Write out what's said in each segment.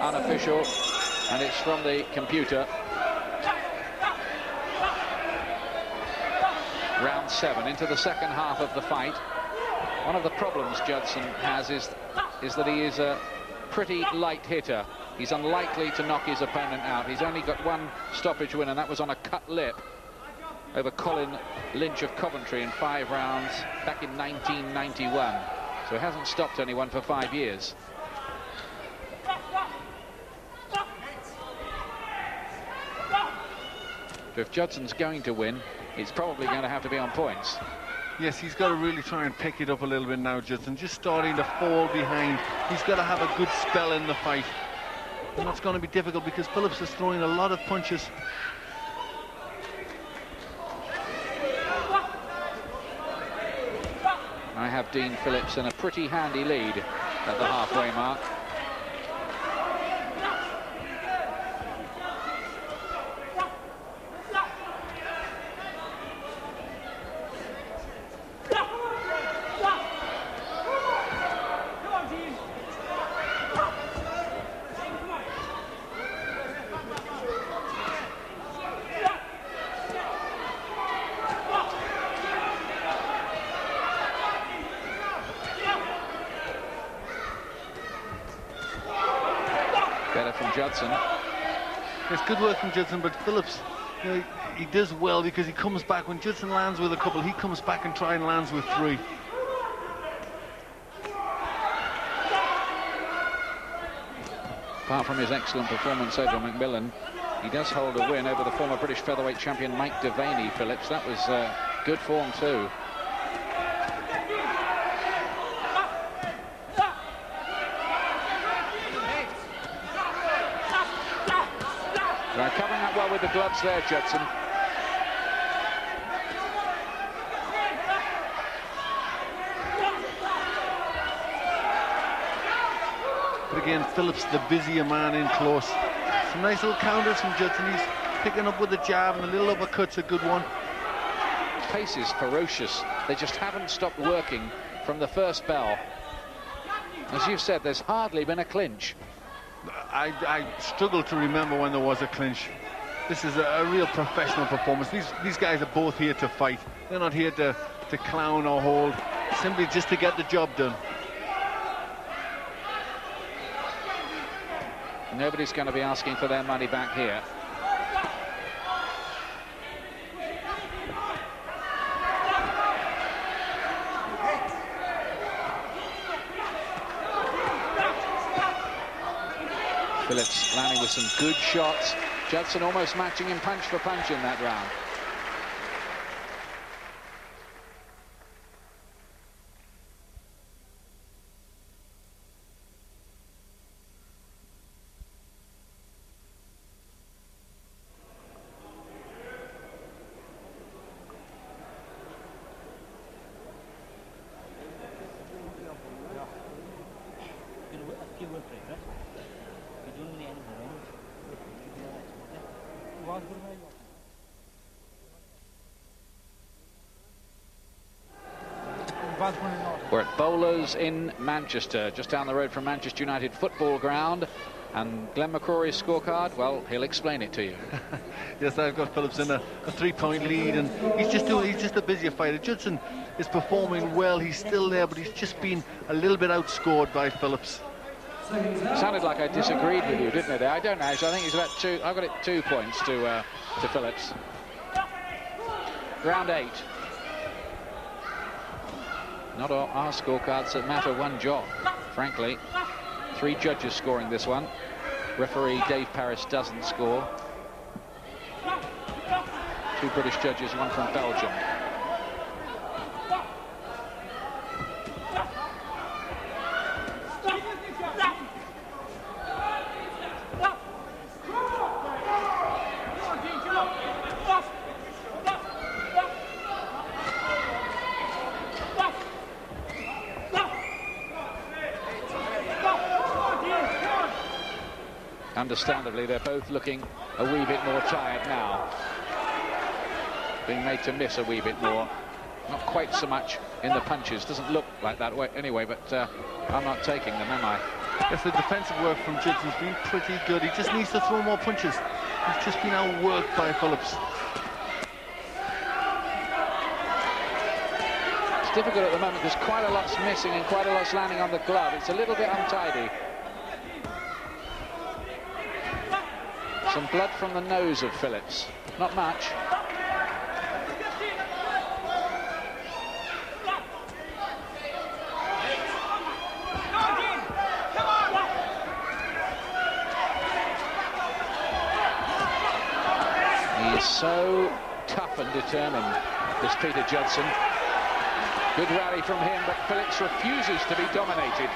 unofficial, and it's from the computer. Round 7 into the second half of the fight. One of the problems Judson has is that he is a pretty light hitter. He's unlikely to knock his opponent out. He's only got one stoppage win, and that was on a cut lip over Colin Lynch of Coventry in 5 rounds back in 1991. So he hasn't stopped anyone for 5 years. So if Judson's going to win, it's probably going to have to be on points. Yes, he's got to really try and pick it up a little bit now, Judson. Just starting to fall behind. He's got to have a good spell in the fight. And that's going to be difficult because Phillips is throwing a lot of punches. I have Dean Phillips in a pretty handy lead at the halfway mark. Better from Judson. It's good work from Judson, but Phillips, you know, he does well because he comes back. When Judson lands with a couple, he comes back and tries and lands with 3. Apart from his excellent performance over McMillan, he does hold a win over the former British featherweight champion Mike Devaney, Phillips. That was good form too. Covering up well with the gloves there, Judson. But again, Phillips, the busier man in close. Some nice little counters from Judson. He's picking up with the jab, and the little uppercut's a good one. Pace is ferocious. They just haven't stopped working from the first bell. As you've said, there's hardly been a clinch. I struggle to remember when there was a clinch. This is a real professional performance. These guys are both here to fight. They're not here to clown or hold, simply just to get the job done. Nobody's going to be asking for their money back here. Phillips landing with some good shots. Judson almost matching him punch for punch in that round. We're at Bowlers in Manchester, just down the road from Manchester United football ground. And Glenn McCrory's scorecard, well, he'll explain it to you. Yes, I've got Phillips in a 3-point lead, and he's just a busier fighter. Judson is performing well. He's still there, but he's just been a little bit outscored by Phillips. Sounded like I disagreed with you, didn't it? I don't know. I think he's about 2. I've got it 2 points to Phillips. Round 8. Not our scorecards that matter one job, frankly. 3 judges scoring this one. Referee Dave Paris doesn't score. 2 British judges, 1 from Belgium. Understandably, they're both looking a wee bit more tired now. Being made to miss a wee bit more. Not quite so much in the punches. Doesn't look like that way anyway, but I'm not taking them, am I? Yes, the defensive work from Judson's been pretty good. He just needs to throw more punches. He's just been outworked by Phillips. It's difficult at the moment because quite a lot's missing and quite a lot's landing on the glove. It's a little bit untidy. Some blood from the nose of Phillips. Not much. He's so tough and determined, this Peter Judson. Good rally from him, but Phillips refuses to be dominated.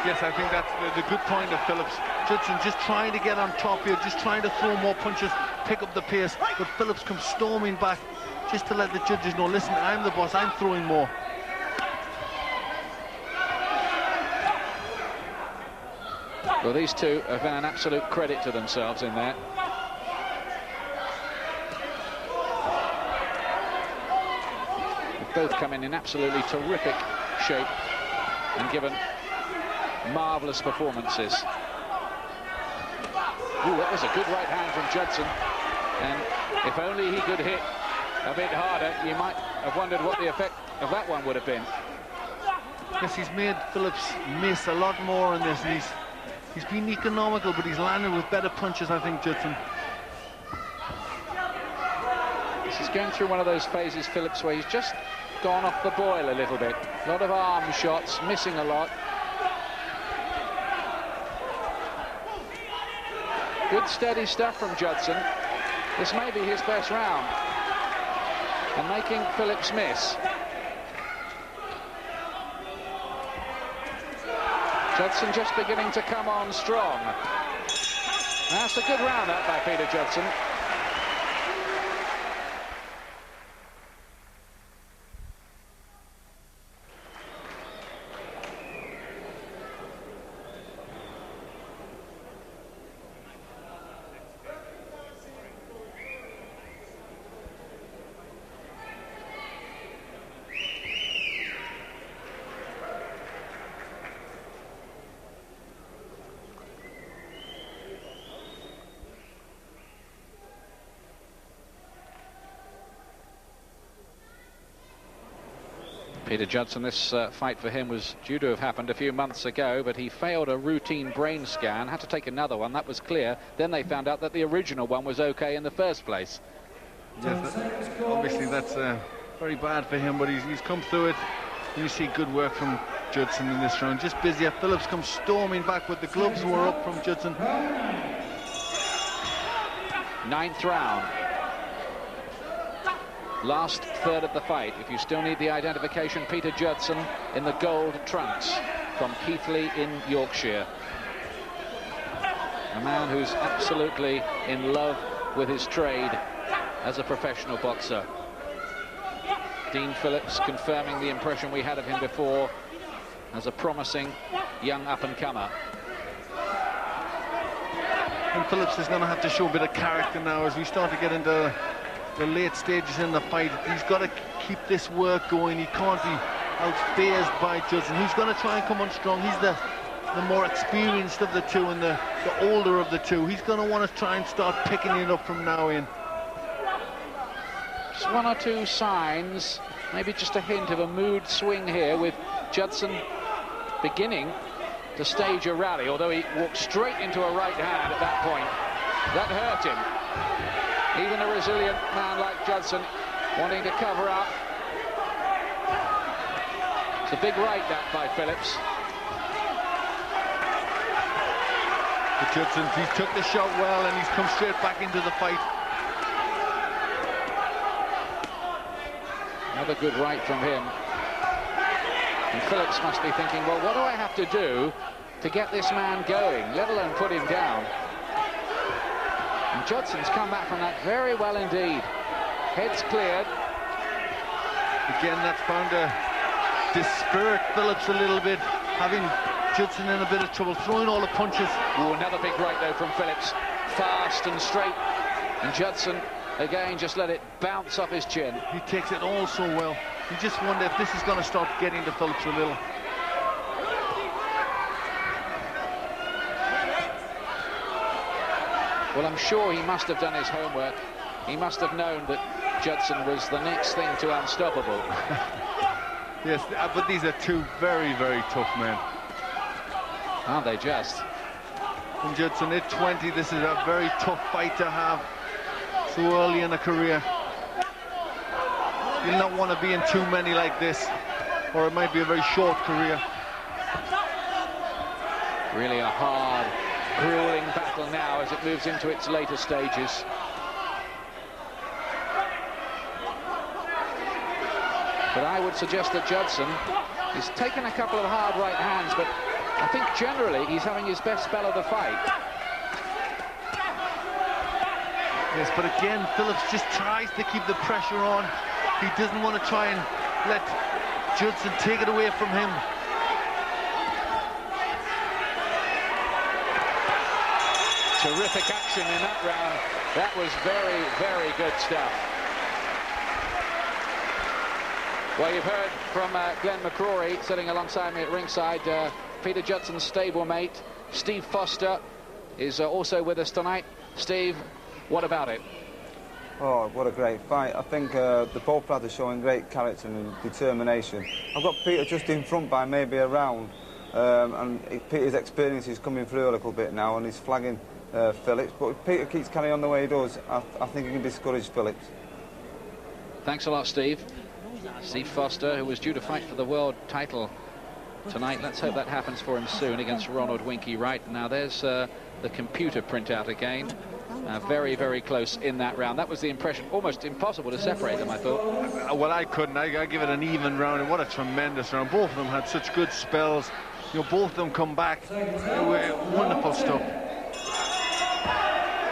Yes, I think that's the good point of Phillips. Judson just trying to get on top here, just trying to throw more punches, pick up the pace, but Phillips comes storming back just to let the judges know, listen, I'm the boss, I'm throwing more. Well, these two have been an absolute credit to themselves in there. Both come in absolutely terrific shape and given marvellous performances. Ooh, that was a good right hand from Judson, and if only he could hit a bit harder, you might have wondered what the effect of that one would have been. Yes, he's made Phillips miss a lot more on this, and he's been economical, but he's landed with better punches, I think, Judson. This is going through one of those phases, Phillips, where he's just gone off the boil a little bit. A lot of arm shots, missing a lot. Good steady stuff from Judson. This may be his best round. And making Phillips miss. Judson just beginning to come on strong. That's a good round up by Peter Judson. Peter Judson, this fight for him was due to have happened a few months ago, but he failed a routine brain scan, had to take another one, that was clear. Then they found out that the original one was okay in the first place. Yes, obviously that's very bad for him, but he's come through it. You see good work from Judson in this round. Just busier. Phillips comes storming back, but the gloves were up from Judson. Ninth round. Last third of the fight. If you still need the identification, Peter Judson in the gold trunks from Keighley in Yorkshire. A man who's absolutely in love with his trade as a professional boxer. Dean Phillips confirming the impression we had of him before as a promising young up-and-comer. And Phillips is going to have to show a bit of character now as we start to get into the late stages in the fight. He's got to keep this work going. He can't be outfazed by Judson. He's going to try and come on strong. He's the more experienced of the two and the older of the two. He's going to want to try and start picking it up from now in. Just one or two signs, maybe just a hint of a mood swing here with Judson beginning to stage a rally, although he walked straight into a right hand at that point. That hurt him. Even a resilient man like Judson wanting to cover up. It's a big right that by Phillips. But Judson, he took the shot well and he's come straight back into the fight. Another good right from him. And Phillips must be thinking, well, what do I have to do to get this man going, let alone put him down? And Judson's come back from that very well indeed. Head's cleared. Again, that's bound to dispirit Phillips a little bit, having Judson in a bit of trouble, throwing all the punches. Oh, another big right though from Phillips. Fast and straight. And Judson, again, just let it bounce off his chin. He takes it all so well. You just wonder if this is going to start getting to Phillips a little. Well, I'm sure he must have done his homework. He must have known that Judson was the next thing to unstoppable. Yes, but these are two very, very tough men. Aren't they just? And Judson at 20, this is a very tough fight to have so early in a career. You'll not want to be in too many like this, or it might be a very short career. Really a hard, grueling battle now as it moves into its later stages. But I would suggest that Judson is taking a couple of hard right hands, but I think generally he's having his best spell of the fight. Yes, but again, Phillips just tries to keep the pressure on. He doesn't want to try and let Judson take it away from him. Terrific action in that round. That was very, very good stuff. Well, you've heard from Glenn McCrory sitting alongside me at ringside. Peter Judson's stablemate, Steve Foster, is also with us tonight. Steve, what about it? Oh, what a great fight. I think the both lads are showing great character and determination. I've got Peter just in front by maybe a round, and Peter's experience is coming through a little bit now, and he's flagging Phillips. But if Peter keeps carrying on the way he does, I think he can discourage Phillips. Thanks a lot, Steve. Steve Foster, who was due to fight for the world title tonight. Let's hope that happens for him soon against Ronald Winky Wright. Now there's the computer printout again. Very, very close in that round. That was the impression. Almost impossible to separate them, I thought. Well, I couldn't. I give it an even round, and what a tremendous round. Both of them had such good spells. You know, both of them come back. Wonderful stuff.